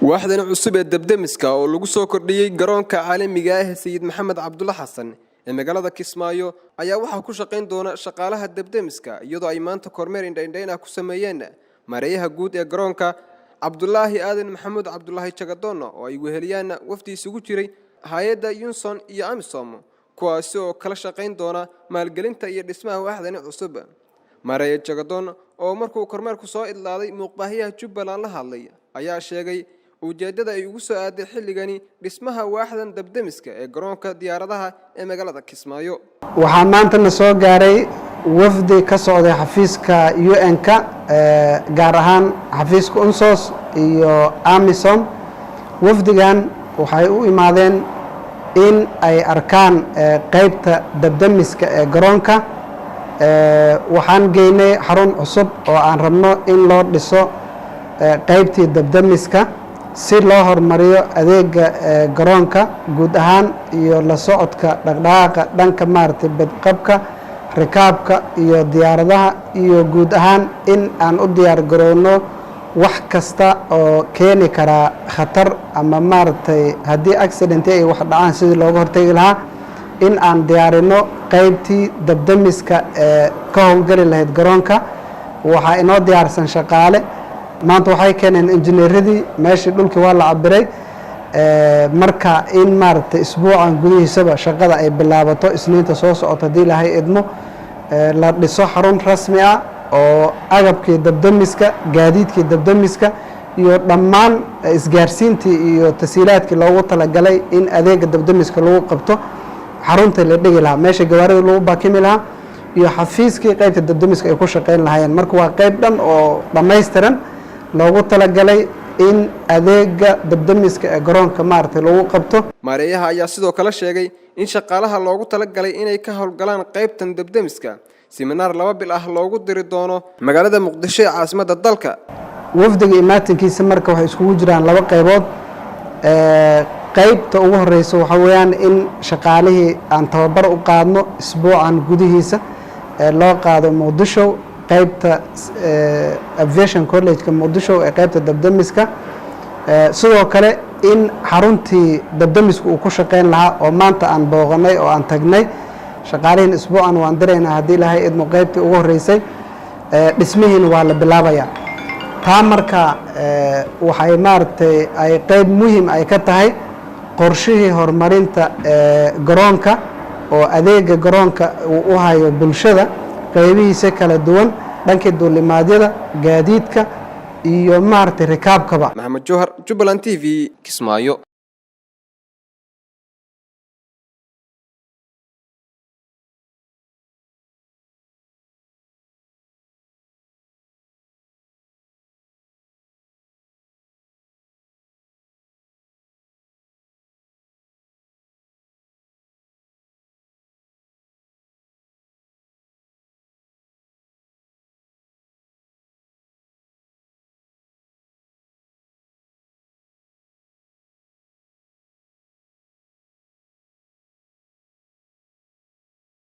waaxdan cusub ee dabdamiska oo lagu soo kordhiyay garoonka caalamiga ah Sayid Maxamed Cabdulla Xasan ee magaalada Kismaayo ayaa waxa ku shaqeyn doona shaqaalaha dabdamiska iyadoo ay maanta kormeer indhayn ku sameeyeen mareeyaha guud ee garoonka Cabdullaahi Aadan Maxamuud Cabdullaahi Jagadoon oo ay weheliyaan wafdi isugu jiray hay'adda Yunson iyo Amisom kuwaas oo kala shaqeyn doona maalgelinta iyo dhismaha waaxdan cusub mareeyaha Jagadoon oo markuu kormeerku soo idlaaday muuqbaahiyaha Jubbaland la hadlay ayaa sheegay ujeedada ay ugu soo aaday xilligani dhismaha waaxdan dabdamiska ee garoonka diyaaradaha ee magaalada Kismaayo waxaa maanta na soo gaaray wafdi ka socday xafiiska UN-ka gaar ahaan xafiiska UNSOS iyo Amisom wafdigan waxay u imaadeen in ay arkaan qaybta dabdamiska ee garoonka waxaan geynay xarun cusub oo aan rabno in loo dhiso qaybtii dabdamiska si loo hormariyo adeega garoonka guud ahaan iyo la socodka dhaqdhaqaaqa dhanka maartay badqabka rikaabka iyo diyaaradaha iyo guud ahaan in aan u diyaar garowno wax kasta oo keeni kara khatar ama maartay haddii accident ay wax dhacaan sidii looga hortagi lahaa in aan diyaarino qaybtii dabdamiska ee ka howlgali lahayd garoonka waxaa inoo diyaarsan shaqaale maanta waxay keeneen injineeradii meeshii dhulkii waa la cabiray marka in maaragtay isbuucan gudihiisaba shaqada ay bilaabato isniinta soo socota haddii ilaahay idmo la dhiso xarun rasmi ah oo agabkii dabdamiska gaadiidkii dabdamiska iyo dhammaan isgaarsiintii iyo tasiilaadkii loogu talagalay in adeega dabdamiska lagu qabto xarunta la dhigi lahaa meesha gawaarida lagu baakimi lahaa iyo xafiiskii qaybta dabdamiska ay ku shaqeyn lahaayeen marka waa qayb dhan oo dhammaystiran loogu talagalay in adeega dabdamiska ee garoonka maartay lagu qabto mareeyaha ayaa sidoo kale sheegay in shaqaalaha loogu talagalay inay ka howlgalaan qaybtan dabdamiska seminar 2 bil ah loogu diri doono magaalada Muqdisho ee caasimadda dalka wafdiga imaatinkiisa marka waxay iskugu jiraan laba qaybood qaybta ugu horeysa waxa weeyaan in shaqaalihii aan tababar u qaadno isbuucan gudihiisa loo qaado Muqdisho qaybta aviation college-ka Muqdisho ee qaybta dabdamiska sidoo kale in xaruntii dabdamisku uu ku shaqeyn lahaa oo maanta aan booqanay oo aan tagnay shaqaalihiin isbuucan waan direynaa haddii ilaahay idmo qaybtii ugu horeysay dhismihiina waa la bilaabayaa taa marka waxay maaragtay ay qayb muhiim ay ka tahay qorshihii horumarinta garoonka oo adeega garoonka uu u hayo bulshada qaybihiisa kala duwan dhankii duulimaadyada gaadiidka iyo maartay rikaabkaba Maxamed Jawhar Jubbaland TV Kismaayo